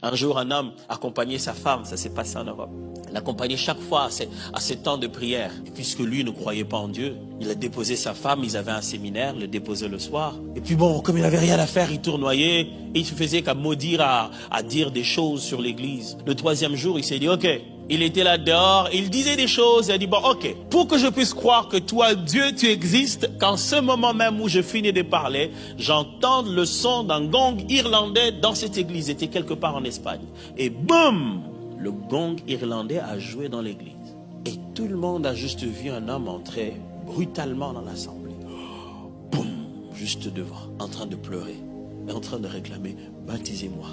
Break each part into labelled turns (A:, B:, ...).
A: Un jour, un homme accompagnait sa femme, ça s'est passé en Europe. L'accompagnait chaque fois à ses temps de prière. Et puisque lui ne croyait pas en Dieu, il a déposé sa femme, ils avaient un séminaire, il le déposait le soir. Et puis bon, comme il n'avait rien à faire, il tournoyait et il se faisait qu'à maudire, à dire des choses sur l'église. Le troisième jour, il s'est dit, ok, il était là dehors, il disait des choses, il a dit, bon, ok, pour que je puisse croire que toi, Dieu, tu existes, qu'en ce moment même où je finis de parler, j'entends le son d'un gong irlandais dans cette église. C'était quelque part en Espagne. Et boum! Le gong irlandais a joué dans l'église. Et tout le monde a juste vu un homme entrer brutalement dans l'assemblée. Boum! Juste devant, en train de pleurer et en train de réclamer, baptisez-moi.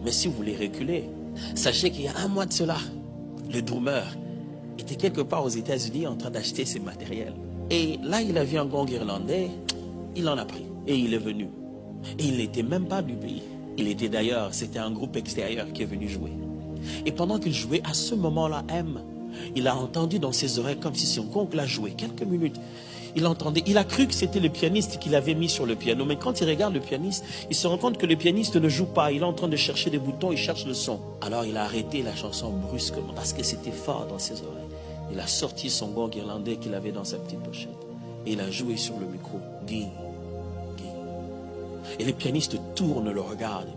A: Mais si vous voulez reculer, sachez qu'il y a un mois de cela, le drummer était quelque part aux États-Unis en train d'acheter ses matériels. Et là, il a vu un gong irlandais, il en a pris et il est venu. Et il n'était même pas du pays. Il était d'ailleurs, c'était un groupe extérieur qui est venu jouer. Et pendant qu'il jouait, à ce moment-là, il a entendu dans ses oreilles comme si son gong l'a joué. Quelques minutes, il entendait. Il a cru que c'était le pianiste qu'il avait mis sur le piano. Mais quand il regarde le pianiste, il se rend compte que le pianiste ne joue pas. Il est en train de chercher des boutons, il cherche le son. Alors il a arrêté la chanson brusquement parce que c'était fort dans ses oreilles. Il a sorti son gong irlandais qu'il avait dans sa petite pochette. Et il a joué sur le micro. Guy, Guy. Et le pianiste tourne, le regarde.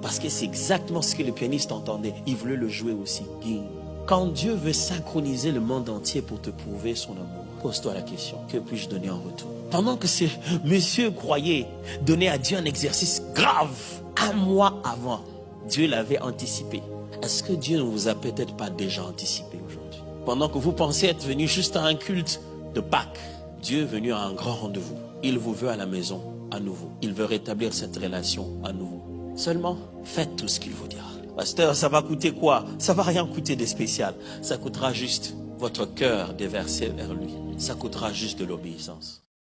A: Parce que c'est exactement ce que le pianiste entendait. Il voulait le jouer aussi. Quand Dieu veut synchroniser le monde entier pour te prouver son amour, pose-toi la question, que puis-je donner en retour? Pendant que ce monsieur croyait donner à Dieu un exercice grave, un mois avant, Dieu l'avait anticipé. Est-ce que Dieu ne vous a peut-être pas déjà anticipé aujourd'hui? Pendant que vous pensez être venu juste à un culte de Pâques, Dieu est venu à un grand rendez-vous. Il vous veut à la maison à nouveau. Il veut rétablir cette relation à nouveau. Seulement, faites tout ce qu'il vous dira. Pasteur, ça va coûter quoi? Ça va rien coûter de spécial. Ça coûtera juste votre cœur déversé vers lui. Ça coûtera juste de l'obéissance.